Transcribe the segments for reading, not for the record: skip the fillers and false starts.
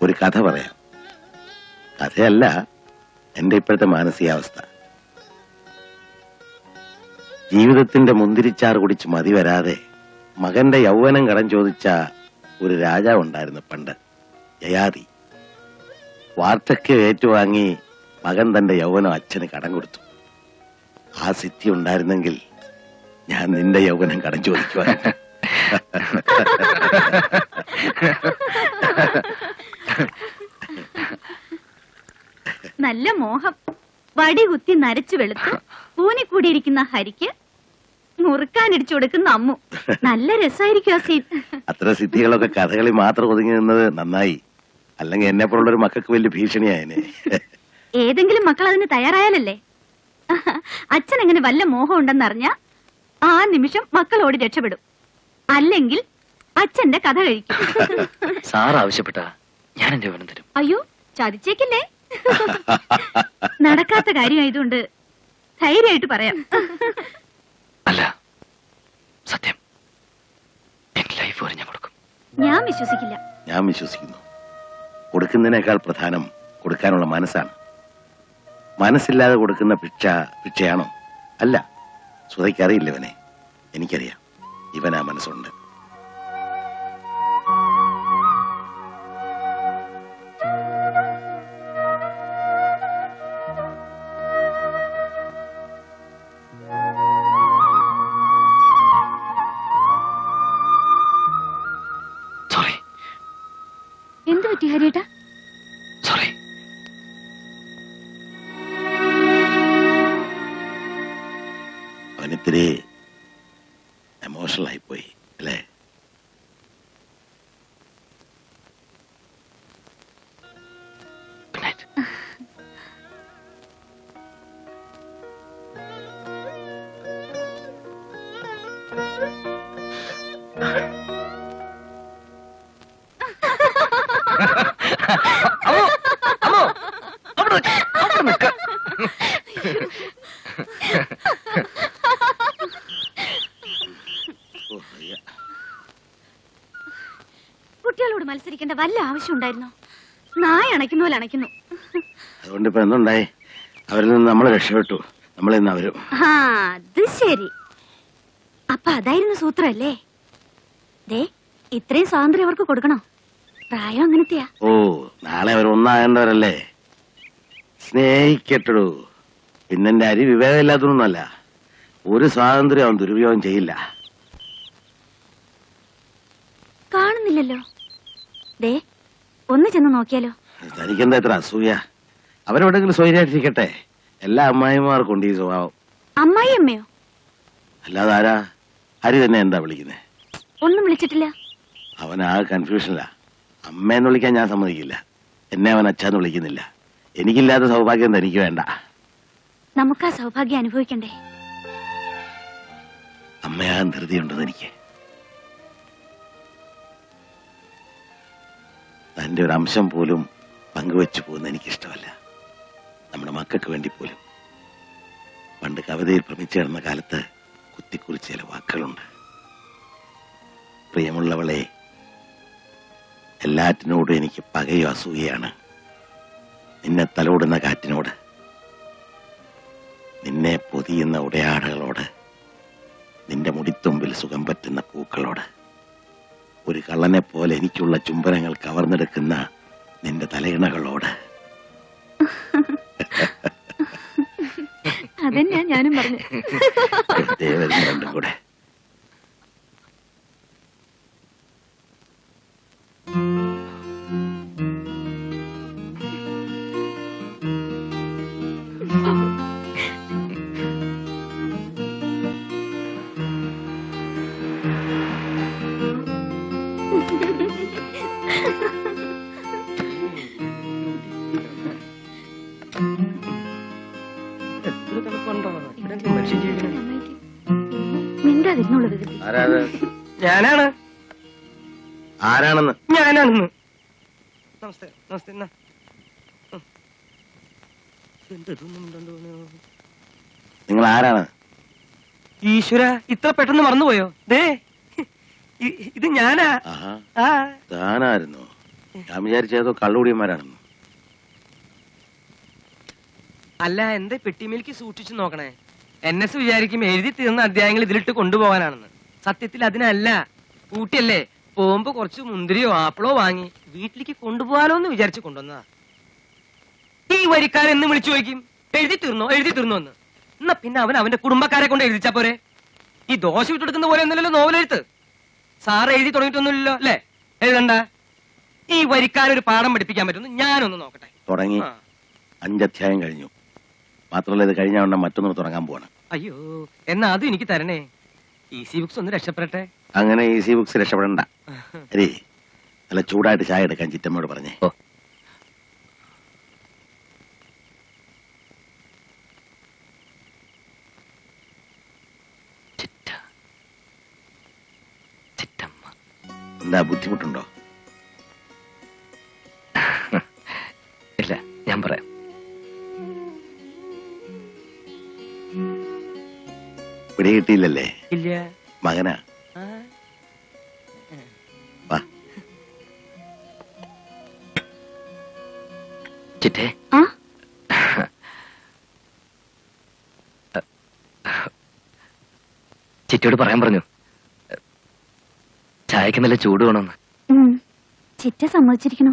ഒരു കഥ പറയാം. കഥയല്ല, എന്റെ ഇപ്പോഴത്തെ മാനസികാവസ്ഥ. ജീവിതത്തിന്റെ മുന്തിരിച്ചാറ് കുടിച്ച് മതി വരാതെ മകന്റെ യൗവനം കടം ചോദിച്ച ഒരു രാജാവുണ്ടായിരുന്നു പണ്ട്, യയാതി. വാർദ്ധക്യം ഏറ്റുവാങ്ങി മകൻ തന്റെ യൗവനം അച്ഛന് കടം കൊടുത്തു. ആ സിദ്ധി ഉണ്ടായിരുന്നെങ്കിൽ ഞാൻ നിന്റെ യൗവനം കടം ചോദിക്കുവായിരുന്നു. നല്ല മോഹം. വടി കുത്തി നരച്ചു വെളുത്ത് കൂനിക്കൂടിയിരിക്കുന്ന ഹരിക്ക് മുറുക്കാനിടിച്ചു കൊടുക്കുന്ന അമ്മു. നല്ല രസമായിരിക്കും ആ സീൻ. അത്ര സിദ്ധികളൊക്കെ കഥകളിൽ മാത്രം ഒതുങ്ങി നിന്നത് നന്നായി. അല്ലെങ്കിൽ എന്നെ പോലുള്ളൊരു മക്കൾക്ക് വലിയ ഭീഷണിയായനെ. ഏതെങ്കിലും മക്കൾ അതിന് തയ്യാറായാലല്ലേ. അച്ഛൻ എങ്ങനെ വല്ല മോഹം ഉണ്ടെന്നറിഞ്ഞ ആ നിമിഷം മക്കളോട് രക്ഷപ്പെടും. അല്ലെങ്കിൽ അച്ഛന്റെ കഥ കഴിക്കും. സാർ ആവശ്യപ്പെട്ട ഞാൻ എന്റെ യൗവനം തരും. അയ്യോ, ചതിച്ചേക്കില്ലേ. നടക്കാത്ത കാര്യമായതുകൊണ്ട് ധൈര്യമായിട്ട് പറയാം. അല്ല, സത്യം, എന്റെ ലൈഫ് വരെ ഞാൻ കൊടുക്കും. ഞാൻ വിശ്വസിക്കില്ല. ഞാൻ വിശ്വസിക്കുന്നു. കൊടുക്കുന്നതിനേക്കാൾ പ്രധാനം കൊടുക്കാനുള്ള മനസ്സാണ്. മനസ്സില്ലാതെ കൊടുക്കുന്ന ഭിക്ഷയാണോ? അല്ല. സുധയ്ക്കറിയില്ല ഇവനെ. എനിക്കറിയാം. ഇവനാ മനസ്സുണ്ട്. സോറി. എന്ത് പറ്റി ഹരിയേട്ടാ? സോറി. അവനിത്തിരി എമോഷണൽ ആയിപ്പോയി അല്ലേ? Good night. കുട്ടികളോട് മത്സരിക്കേണ്ട വല്ല ആവശ്യം ഉണ്ടായിരുന്നോ? നായ അണയ്ക്കുന്ന പോലെ അണയ്ക്കുന്നു. അതുകൊണ്ട് ഇപ്പൊ എന്തുണ്ടായി? അവരിൽ നിന്ന് നമ്മൾ രക്ഷപ്പെട്ടു. നമ്മളിൽ നിന്ന് അവരും. ആ, അത് ശരി. അപ്പൊ അതായിരുന്നു സൂത്രല്ലേ? ദേ, ഇത്രയും സ്വാതന്ത്ര്യം അവർക്ക് കൊടുക്കണോ? പ്രായം അങ്ങനത്തെയാ. ഓ, നാളെ അവർ ഒന്നാകേണ്ടവരല്ലേ? സ്നേഹിക്കട്ടു. പിന്നെന്റെ അരി വിവേകമില്ലാത്തതൊന്നുമല്ല. ഒരു സ്വാതന്ത്ര്യം അവൻ ദുരുപയോഗം ചെയ്യില്ല. കാണുന്നില്ലല്ലോ. ദേ, ഒന്ന് ചെന്ന് നോക്കിയാലോ? തനിക്കെന്താ ഇത്ര അസൂയ? അവരെവിടെങ്കിലും സ്വൈര്യമായിട്ടിരിക്കട്ടെ. എല്ലാ അമ്മായിമാർക്കും ഉണ്ട് ഈ സ്വഭാവം. അമ്മായി അമ്മയോ? അല്ലാതെ ആരാ? ഹരി തന്നെ എന്താ വിളിക്കുന്നേ? ഒന്നും വിളിച്ചിട്ടില്ല. അവൻ ആ കൺഫ്യൂഷനില്ല. അമ്മയെന്ന് വിളിക്കാൻ ഞാൻ സമ്മതിക്കില്ല. എന്നെ അവൻ അച്ഛന്ന് വിളിക്കുന്നില്ല. എനിക്കില്ലാത്ത സൗഭാഗ്യം തനിക്ക് വേണ്ട. നമുക്ക് ആ സൗഭാഗ്യം അനുഭവിക്കണ്ടേ? അമ്മയാകാൻ ധൃതിയുണ്ടെന്ന് എനിക്ക്. തന്റെ ഒരു അംശം പോലും പങ്കുവെച്ചു പോകുന്ന എനിക്കിഷ്ടമല്ല. നമ്മുടെ മക്കൾക്ക് വേണ്ടി പോലും. പണ്ട് കവിതയിൽ ഭ്രമിച്ചു കിടന്ന കാലത്ത് കുത്തിക്കുറിച്ച് ചില വാക്കുകളുണ്ട്. പ്രിയമുള്ളവളെ, എല്ലാറ്റിനോടും എനിക്ക് പകയോ അസൂയയാണ്. നിന്നെ തലോടുന്ന കാറ്റിനോട്, നിന്നെ പൊതിയുന്ന ഉടയാടകളോട്, നിന്റെ മുടിത്തുമ്പിൽ സുഖം പറ്റുന്ന പൂക്കളോട്, ഒരു കള്ളനെ പോലെ എനിക്കുള്ള ചുംബനങ്ങൾ കവർന്നെടുക്കുന്ന നിന്റെ തലയിണകളോട്. അതെന്നാ ഞാനും പറഞ്ഞു. രണ്ടും കൂടെ. ഞാനാണ്. ആരാണെന്ന്? ഞാനാണെന്ന്. നമസ്തേ. നമസ്തേ. നിങ്ങൾ ആരാണ്? ഈശ്വര, ഇത്ര പെട്ടെന്ന് മറന്നുപോയോ? ദേ, ഇത് ഞാനാ. താനായിരുന്നു. ഞാൻ വിചാരിച്ചതോ കള്ളുകൂടിയന്മാരാണെന്ന്. അല്ല, എന്താ പെട്ടിമേലേക്ക് സൂക്ഷിച്ചു നോക്കണേ? NS വിചാരിക്കും എഴുതി തീർന്ന അധ്യായങ്ങൾ ഇതിലിട്ട് കൊണ്ടുപോകാനാണെന്ന്. സത്യത്തിൽ അതിനല്ല. ഊട്ടിയല്ലേ, പോകുമ്പോ കുറച്ച് മുന്തിരിയോ ആപ്പിളോ വാങ്ങി വീട്ടിലേക്ക് കൊണ്ടുപോകാലോ എന്ന് വിചാരിച്ചു കൊണ്ടുവന്നതാ. ഈ വരിക്കാരൻ എന്ന് വിളിച്ചു ചോദിക്കും, എഴുതി തീർന്നോ എന്ന്. എന്നാ പിന്നെ അവൻ അവന്റെ കുടുംബക്കാരെ കൊണ്ട് എഴുതിച്ചാ പോരെ? ഈ ദോശ വിട്ടെടുക്കുന്ന പോലെ ഒന്നുമില്ലല്ലോ നോവലെഴുത്ത്. സാറ് എഴുതി തുടങ്ങിയിട്ടൊന്നുമില്ലല്ലോ അല്ലേ? എഴുതണ്ട. ഈ വരിക്കാരൊരു പാഠം പഠിപ്പിക്കാൻ പറ്റുമെന്ന് ഞാനൊന്ന് നോക്കട്ടെ. തുടങ്ങി. 5 അധ്യായം കഴിഞ്ഞു. മാത്രമല്ല ഇത് കഴിഞ്ഞ ഉടനെ മറ്റൊന്ന് തുടങ്ങാൻ പോവാണ്. അയ്യോ, എന്നാ അതും എനിക്ക് തരണേ. ഈസി ബുക്സ് ഒന്ന് രക്ഷപ്പെടട്ടെ. അങ്ങനെ ഈസി ബുക്സ് രക്ഷപ്പെടണ്ട. അരേ, നല്ല ചൂടായിട്ട് ചായ എടുക്കാൻ ചിറ്റമ്മയോട് പറഞ്ഞേ. എന്താ ബുദ്ധിമുട്ടുണ്ടോ? ഇല്ല, ഞാൻ പറയാം. പിടികിട്ടിയില്ലല്ലേ? ഇല്ല. മകനാ. വാ. ചിറ്റേ, ആ ചിറ്റയോട് പറയാൻ പറഞ്ഞു, ചായക്ക് നല്ല ചൂട് വേണമെന്ന്. ചിറ്റ സമ്മതിച്ചിരിക്കണോ?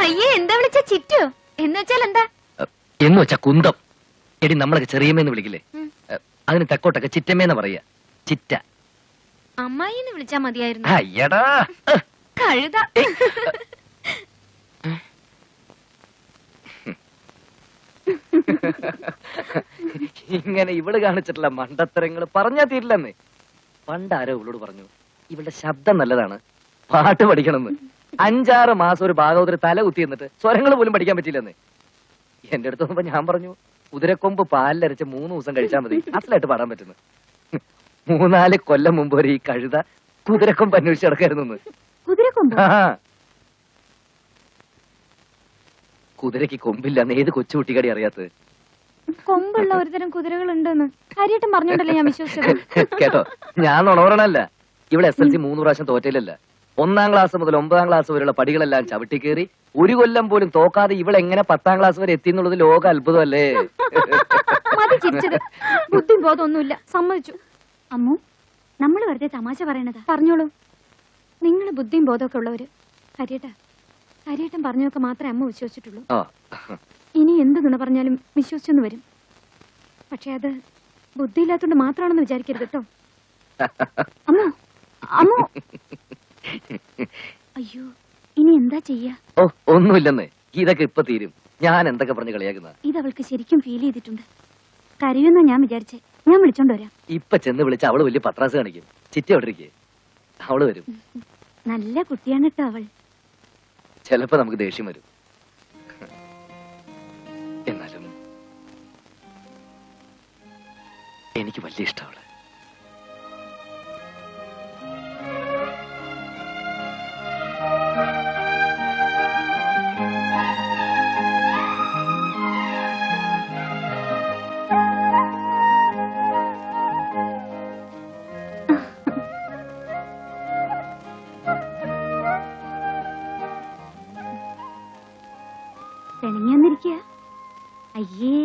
അയ്യേ, എന്താ വിളിച്ച ചിറ്റോ? എന്ന് വെച്ചാൽ എന്താ? എന്ന് വെച്ചാ കുന്തം. എടി, നമ്മളൊക്കെ ചെറിയമ്മേന്ന് വിളിക്കില്ലേ, അതിന് തെക്കോട്ടൊക്കെ ചിറ്റമ്മേന്ന് പറയാ. ചിറ്റ. അമ്മായിന്ന് വിളിച്ചാ മതിയായിരുന്നു. അയ്യടാ കഴുത. ഇങ്ങനെ ഇവള് കാണിച്ചിട്ടുള്ള മണ്ടത്തരങ്ങൾ പറഞ്ഞാ തീരില്ലെന്ന്. പണ്ടാരോ ഇവളോട് പറഞ്ഞു, ഇവളുടെ ശബ്ദം നല്ലതാണ്, പാട്ട് പഠിക്കണമെന്ന്. 5-6 മാസം ഒരു ഭാഗവതര് തല കുത്തി എന്നിട്ട് സ്വരങ്ങൾ പോലും പഠിക്കാൻ പറ്റില്ലെന്ന്. എന്റെ അടുത്ത് വന്നപ്പോ ഞാൻ പറഞ്ഞു, കുതിരക്കൊമ്പ് പാലിലരച്ച് 3 ദിവസം കഴിച്ചാൽ മതി, അസലായിട്ട് പാടാൻ പറ്റുന്നു. 3-4 കൊല്ലം മുമ്പ് ഒരു ഈ കഴുത കുതിരക്കൊമ്പ് അന്വേഷിച്ച് നടക്കായിരുന്നു. കുതിരക്കൊമ്പ്? കുതിരക്ക് കൊമ്പില്ലെന്ന് ഏത് കൊച്ചുകുട്ടിക്കടി അറിയാത്തത്? കൊമ്പുള്ള ഒരുതരം കുതിരകൾ ഉണ്ടെന്ന് കാര്യമായിട്ടും പറഞ്ഞോണ്ടല്ലേ ഞാൻ വിശ്വസിച്ചത്. കേട്ടോ, ഞാൻ നുണവറണല്ല. ഇവിടെ SLC 3 പ്രാവശ്യം തോറ്റയിലല്ല. 1-ാം ക്ലാസ് മുതൽ 9-ാം ക്ലാസ് വരെയുള്ള പടികളെല്ലാം ചവിട്ടി കയറി 1 കൊല്ലം പോലും തോക്കാതെ ഇവളെങ്ങനെ 10-ാം ക്ലാസ് വരെ എത്തി എന്നുള്ളത് ലോക അത്ഭുതമല്ലേ? മതി ചിരിച്ചത്. ബുദ്ധിയും ബോധമൊന്നുമില്ല, സമ്മതിച്ചു. അമ്മു, നമ്മൾ വെറുതെ തമാശ പറയണതാ. പറഞ്ഞോളൂ. നിങ്ങൾ ബുദ്ധിയും ബോധമൊക്കെ ഉള്ളവര്. കാര്യേട്ടൻ പറഞ്ഞൊക്കെ മാത്രമേ അമ്മ വിശ്വസിച്ചിട്ടുള്ളൂ. ഇനി എന്ത് നുണ പറഞ്ഞാലും വിശ്വസിച്ചെന്ന് വരും. പക്ഷെ അത് ബുദ്ധിയില്ലാത്തോണ്ട് മാത്രമാണെന്ന് വിചാരിക്കരുത് കേട്ടോ. അമ്മോ, അമ്മോ. അയ്യോ, ഇനി എന്താ ചെയ്യാ? ഒന്നുമില്ലെന്ന്. ഇതൊക്കെ ഇപ്പൊ തീരും. ഞാൻ എന്തൊക്കെ പറഞ്ഞ് കളിയാക്കുന്ന ഇത് അവൾക്ക് ശരിക്കും ഫീൽ ചെയ്തിട്ടുണ്ട്. കരയുമെന്നാ ഞാൻ വിചാരിച്ചേ. ഞാൻ വിളിച്ചോണ്ട് വരാം. ഇപ്പൊ ചെന്ന് വിളിച്ച അവള് വലിയ പത്രാസ് കാണിക്കും. ചിറ്റ എവിടേക്ക്? അവള് വരും. നല്ല കുട്ടിയാണ് കേട്ടോ അവൾ. ചിലപ്പോ നമുക്ക് ദേഷ്യം വരും. എന്നാലും എനിക്ക് വലിയ ഇഷ്ടം അവള്. അയ്യേ,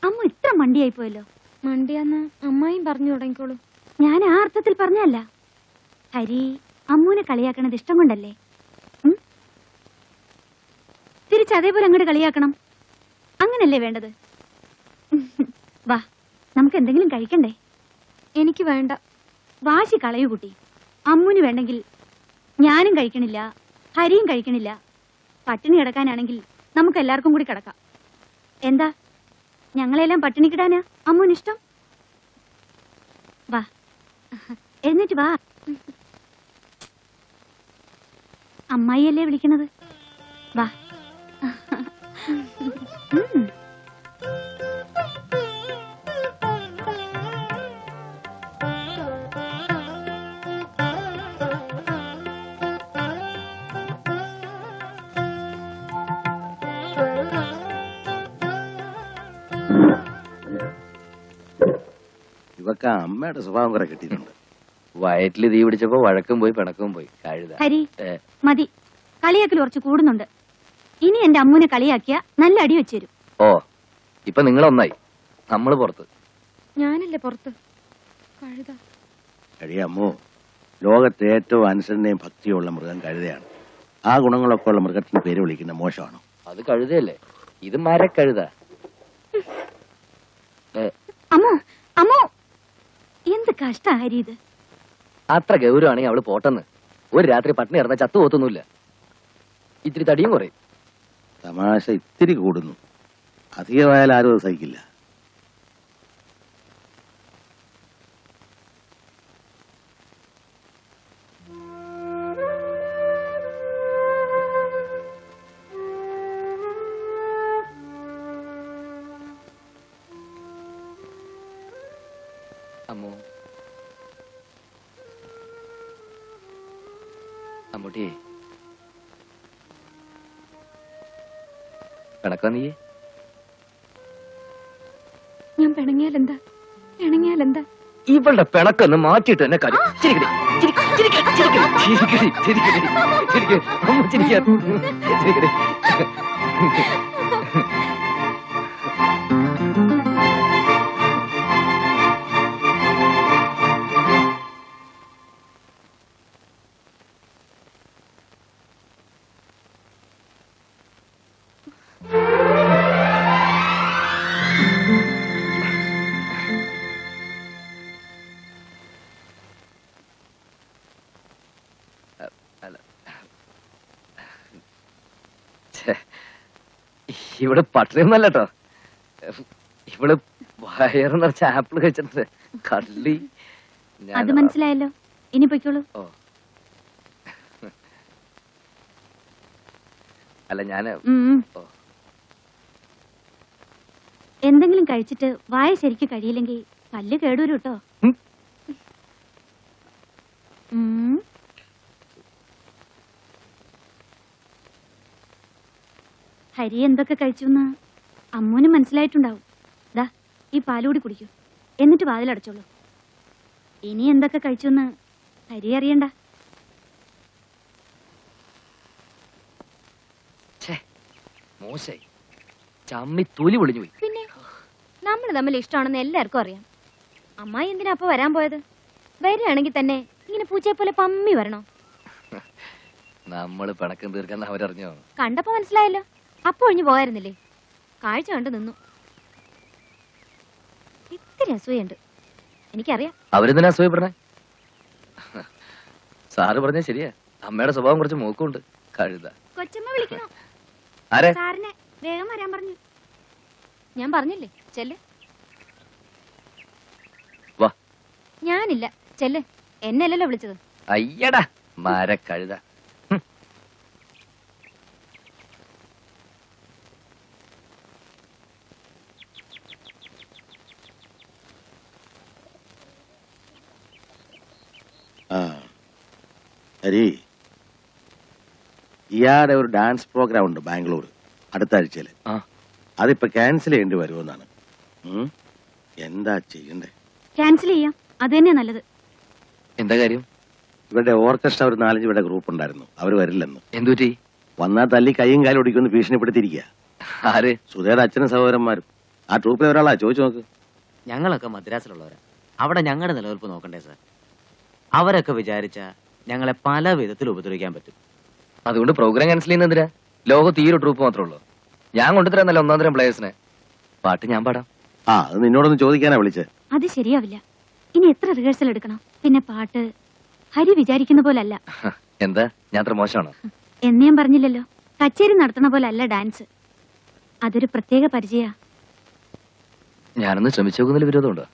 അമ്മ ഇത്ര മണ്ടിയായി പോയല്ലോ. മണ്ടിയാന്ന് അമ്മായും പറഞ്ഞു തുടങ്ങിക്കോളൂ. ഞാൻ ആ അർത്ഥത്തിൽ പറഞ്ഞല്ല. ഹരി അമ്മൂനെ കളിയാക്കണത് ഇഷ്ടം കൊണ്ടല്ലേ? തിരിച്ചതേപോലെ അങ്ങോട്ട് കളിയാക്കണം. അങ്ങനല്ലേ വേണ്ടത്? വാ, നമുക്ക് എന്തെങ്കിലും കഴിക്കണ്ടേ? എനിക്ക് വേണ്ട. വാശി കളയൂ കുട്ടി. അമ്മൂന് വേണ്ടെങ്കിൽ ഞാനും കഴിക്കണില്ല, ഹരിയും കഴിക്കണില്ല. പട്ടിണി കിടക്കാനാണെങ്കിൽ നമുക്ക് എല്ലാവർക്കും കൂടി കിടക്കാം. എന്താ, ഞങ്ങളെല്ലാം പട്ടിണി കിടാനാ അമ്മൂന് ഇഷ്ടം? വാ, എഴുന്നേറ്റ് വാ. അമ്മായിയല്ലേ വിളിക്കണത്? വാ. ഇവക്ക് അമ്മയുടെ സ്വഭാവം കുറെ കിട്ടിയിട്ടുണ്ട്. വയറ്റിൽ തീ പിടിച്ചപ്പോ വഴക്കും പോയി പിണക്കും പോയി കഴുത. ഹരി ഏ, മതി, കളിയാക്കൽ കുറച്ച് കൂടുന്നുണ്ട്. ഇനി എന്റെ അമ്മൂനെ കളിയാക്കിയ നല്ല അടി വെച്ചുതരും. ഓ ഇപ്പൊ നിങ്ങൾ ഒന്നായി, നമ്മള് പുറത്ത്. ഞാനല്ലേ പുറത്ത്. കഴുത. കഴിയാമോ, ലോകത്തെ ഏറ്റവും അനുസരണയും ഭക്തിയുള്ള മൃഗം കഴുതയാണ്. ആ ഗുണങ്ങളൊക്കെ ഉള്ള മൃഗത്തിന് പേര് വിളിക്കുന്ന മോശമാണോ? അത് കഴുതയല്ലേ, ഇത് മരക്കഴുത. അമ്മോ അമ്മോ, എന്ത് കഷ്ട ഹരി ഇത്. അത്ര ഗൗരവാണെങ്കിൽ അവള് പോട്ടെന്ന്. ഒരു രാത്രി പട്ടിണി ഇറന്ന ചത്തു പോത്തൊന്നുമില്ല. ഇത്തിരി തടിയും കുറയും. തമാശ ഇത്തിരി കൂടുന്നു, അധികമായാൽ ആരും അത് സഹിക്കില്ല. അമ്മു, അമ്മൂട്ടി പിണക്കാ നീ? ഞാൻ പിണങ്ങിയാലെന്താ, പിണങ്ങിയാലെന്താ? ഇവളുടെ പിണക്കൊന്ന് മാറ്റിയിട്ട് എന്നെ കാര്യം. ചിരിക്കടി, ചിരിക്കടി, ചിരിക്കടി, ചിരിക്കടി, ചിരിക്കടി, അമ്മു ചിരിക്കാ. ചിരിക്കടി. ഇവിടെ പട്ടിണിയൊന്നല്ല കേട്ടോ, ഇവള് വയറ് നിറച്ച ആപ്പിള് കഴിച്ചിട്ടുണ്ട്. കള്ളി. അത് മനസ്സിലായല്ലോ, ഇനി പൊയ്ക്കോളൂ. ഓ അല്ല ഞാന് ഓ. എന്തെങ്കിലും കഴിച്ചിട്ട് വായ ശരിക്ക് കഴിയില്ലെങ്കിൽ പല്ല് കേടൂരും കേട്ടോ. ഉം. ഹരി എന്തൊക്കെ കഴിച്ചു അമ്മൂന് മനസ്സിലായിട്ടുണ്ടാവും. ദാ ഈ പാലുകൂടി കുടിക്കൂ, എന്നിട്ട് വാതിലടച്ചോളൂ. ഇനി എന്തൊക്കെ കഴിച്ചു ഹരി അറിയണ്ട. മോശായി, ചമ്മി തൊലി പൊളിഞ്ഞു പോയി. പിന്നെ നമ്മൾ തമ്മിൽ ഇഷ്ടമാണെന്ന് എല്ലാവർക്കും അറിയാം. അമ്മായി എന്തിനാ അപ്പൊ വരാൻ പോയത്? വരികയാണെങ്കിൽ തന്നെ ഇങ്ങനെ പൂച്ചയെ പോലെ പമ്മി വരണോ? നമ്മള് പിണക്കം തീർക്കാൻ അവരറിഞ്ഞോ? കണ്ടപ്പോ മനസ്സിലായല്ലോ, അപ്പൊ ഒഴിഞ്ഞു പോയായിരുന്നില്ലേ? കാഴ്ച കണ്ട് നിന്നു. ഇത്തിരി അസൂയുണ്ട്, എനിക്കറിയാം. അവരെന്തിനാ അസൂയപ്പെടണേ? സാറ് പറഞ്ഞ ശരിയാ, അമ്മയുടെ സ്വഭാവം കുറച്ച് മൂക്കുണ്ട്. കഴുത. കൊച്ചമ്മ വിളിക്കണോ? ആരെ? സാറിനെ വേഗം വരാൻ പറഞ്ഞു. ഞാൻ പറഞ്ഞില്ലേ, ചെല്ല്. വാ. ഞാനില്ല, ചെല്ല്. എന്നല്ലല്ലോ വിളിച്ചത്. അയ്യടാ മരക്കഴുത. ആ ഹരി, ഇയാളുടെ ഒരു ഡാൻസ് പ്രോഗ്രാം ഉണ്ട് ബാംഗ്ലൂർ അടുത്ത ആഴ്ചയില്. ആ. അതിപ്പോ ക്യാൻസൽ ചെയ്യേണ്ടി വരുമെന്നാണ്. എന്താ ചെയ്യണ്ടേ? ക്യാൻസൽ ചെയ്യാം, അത് തന്നെയാ നല്ലത്. എന്താ കാര്യം? ഇവരുടെ ഓർക്കസ്ട്ര ഒരു 4-5 ഇവിടെ ഗ്രൂപ്പ് ഉണ്ടായിരുന്നു, അവർ വരില്ലെന്ന്. എന്തുപറ്റി? വന്നാൽ തല്ലി കൈയും കാലും ഒടിക്കുമെന്ന് ഭീഷണിപ്പെടുത്തിയിരിക്കുക. ആര്? സുധയുടെ അച്ഛനും സഹോദരന്മാരും. ആ ട്രൂപ്പിലെ ഒരാളാ, ചോദിച്ചു നോക്ക്. ഞങ്ങളൊക്കെ മദ്രാസിലുള്ളവരാ, അവിടെ ഞങ്ങളുടെ നിലനിൽപ്പ് നോക്കണ്ടേ സാർ? അവരൊക്കെ വിചാരിച്ച ഞങ്ങളെ പല വിധത്തിൽ ഉപദ്രവിക്കാൻ പറ്റും. അതുകൊണ്ട് പ്രോഗ്രാം ക്യാൻസൽ ചെയ്യുന്നതിനാ? ലോകം തീരെ ട്രൂപ്പ് മാത്രമേ ഉള്ളൂ. ഞാൻ കൊണ്ടുതരാന്നല്ല 1-ാം തരം പ്ലേയേഴ്സിനെ. പാട്ട് ഞാൻ പാടാം. ആ, അത് നിന്നോടൊന്ന് ചോദിക്കാനാ വിളിച്ചത്. അത് ശരിയാവില്ല. ഇനി എത്ര റിഹേഴ്സൽ എടുക്കണം? പിന്നെ പാട്ട് ഹരി വിചാരിക്കുന്ന പോലല്ല. എന്താ ഞാൻ അത്ര മോശമാണോ? എന്ന് ഞാൻ പറഞ്ഞില്ലല്ലോ. കച്ചേരി നടത്തണ പോലെ അല്ല ഡാൻസ്. അതൊരു പ്രത്യേക പരിചയ. ഞാനൊന്ന് ശ്രമിച്ചു നോക്കുന്നതിൽ വിരോധമുണ്ടോ?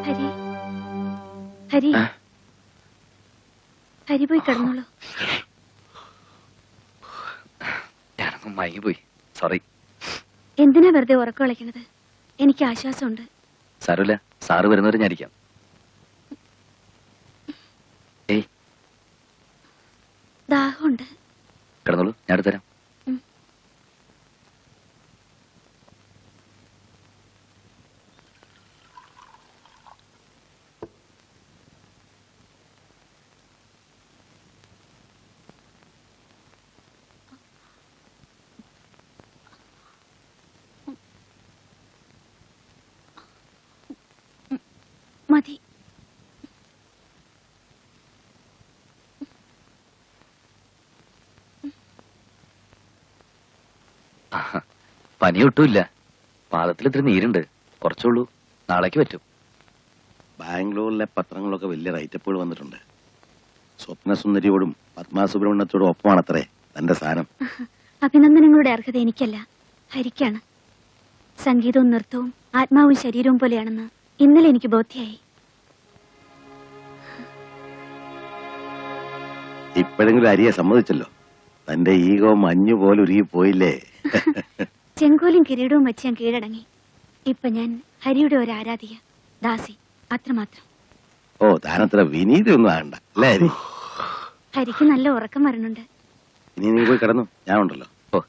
ഹരി, ഹരി, ഹരി പോയി കിടന്നോളൂ. ഞാനൊന്ന് മയങ്ങി പോയി, സോറി. എന്തിനാ വെറുതെ ഉറക്കം കളിക്കണത്? എനിക്ക് ആശ്വാസമുണ്ട്. സാരമില്ല, സാറ് വരുന്നവരെ ഞാനിരിക്കാം. ഏയ്, ദാഹമുണ്ട്. കിടന്നോളൂ, ഞാൻ എടുത്തുതരാം. പനിയൊട്ടുമില്ല. പാദത്തിൽ ഇത്തിരി നീരുണ്ട്. കുറച്ചുള്ളൂ, നാളേക്ക് പറ്റും. ബാംഗ്ലൂരിലെ പത്രങ്ങളൊക്കെ വലിയ റൈറ്റപ്പുകൾ വന്നിട്ടുണ്ട്. സ്വപ്നസുന്ദരിയോടും പത്മാ സുബ്രഹ്മണ്യത്തോടും ഒപ്പമാണത്രേ തന്റെ സ്ഥാനം. അഭിനന്ദനങ്ങളുടെ അർഹത എനിക്കല്ല, ഹരിക്കാണ്. സംഗീതവും നൃത്തവും ആത്മാവും ശരീരവും പോലെയാണെന്ന് ഇന്നലെ എനിക്ക് ബോധ്യായി. ഇപ്പോഴെങ്കിലും അരിയെ സമ്മതിച്ചല്ലോ. തന്റെ ഈഗോ മഞ്ഞു പോലെ ഉരുകി പോയില്ലേ? ചെങ്കോലും കിരീടവും വെച്ച് ഞാൻ കീഴടങ്ങി. ഇപ്പൊ ഞാൻ ഹരിയുടെ ഒരു ആരാധിക, ദാസി, അത്രമാത്രം. ഓ, താനത്ര വിനീതൊന്നും ആകണ്ട അല്ലേ ഹരി? ഹരിക്ക് നല്ല ഉറക്കം വരണുണ്ട്. ഇനി നീ പോയി കിടന്നു, ഞാനുണ്ടല്ലോ. ഓ,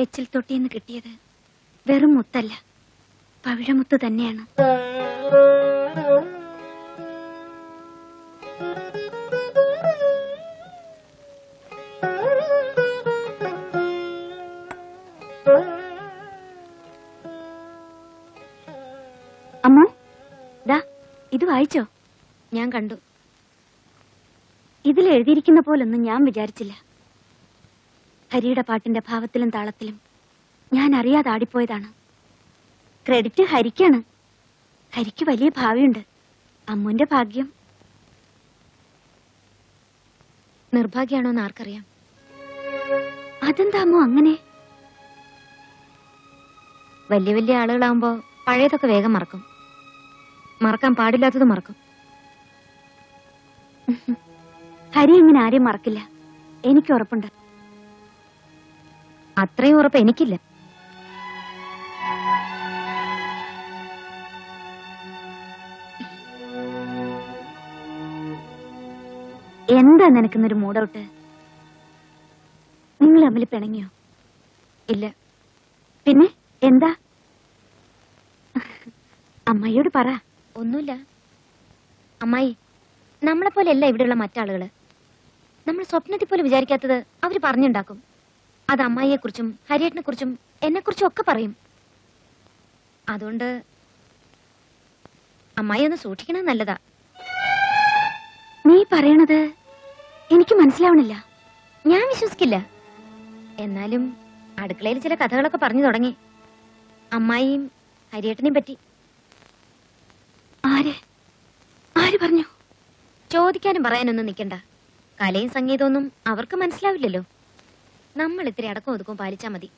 എച്ചിൽ തൊട്ടിന്ന് കിട്ടിയത് വെറും മുത്തല്ല, പവിഴമുത്ത് തന്നെയാണ്. അമ്മോ, ദാ ഇത് വായിച്ചോ? ഞാൻ കണ്ടു. ഇതിൽ എഴുതിയിരിക്കുന്ന പോലൊന്നും ഞാൻ വിചാരിച്ചില്ല. ഹരിയുടെ പാട്ടിന്റെ ഭാവത്തിലും താളത്തിലും ഞാൻ അറിയാതെ ആടിപ്പോയതാണ്. ക്രെഡിറ്റ് ഹരിക്കാണ്. ഹരിക്ക് വലിയ ഭാവിയുണ്ട്. അമ്മുന്റെ ഭാഗ്യം നിർഭാഗ്യാണോന്ന് ആർക്കറിയാം. അതെന്താ അമ്മോ അങ്ങനെ? വലിയ വലിയ ആളുകളാവുമ്പോ പഴയതൊക്കെ വേഗം മറക്കും. മറക്കാൻ പാടില്ലാത്തത് മറക്കും. ഹരി ഇങ്ങനെ ആരെയും മറക്കില്ല, എനിക്ക് ഉറപ്പുണ്ട്. അത്രയും ഉറപ്പ് എനിക്കില്ല. എന്താ നിനക്കുന്നൊരു മൂഡൌട്ട്? നിങ്ങൾ തമ്മിൽ പിണങ്ങിയോ? ഇല്ല. പിന്നെ എന്താ? അമ്മായിയോട് പറ. ഒന്നുമില്ല അമ്മായി. നമ്മളെ പോലെയല്ല ഇവിടെയുള്ള മറ്റാളുകള്. നമ്മൾ സ്വപ്നത്തിൽ പോലും വിചാരിക്കാത്തത് അവര് പറഞ്ഞുണ്ടാക്കും. അത് അമ്മായിയെ കുറിച്ചും ഹരിയേട്ടനെ കുറിച്ചും എന്നെ കുറിച്ചും ഒക്കെ പറയും. അതുകൊണ്ട് അമ്മായി ഒന്ന് സൂക്ഷിക്കണത് നല്ലതാ. നീ പറയണത് എനിക്ക് മനസ്സിലാവണില്ല. ഞാൻ വിശ്വസിക്കില്ല. എന്നാലും അടുക്കളയിൽ ചില കഥകളൊക്കെ പറഞ്ഞു തുടങ്ങി, അമ്മായിയും ഹരിയേട്ടനെയും പറ്റി. ആര് ആര് പറഞ്ഞു? ചോദിക്കാനും പറയാനൊന്നും നിൽക്കണ്ട. കലയും സംഗീതമൊന്നും അവർക്ക് മനസ്സിലാവില്ലല്ലോ. നമ്മൾ ഇത്തിരി അടക്കം ഒതുക്കും പാലിച്ചാ മതി.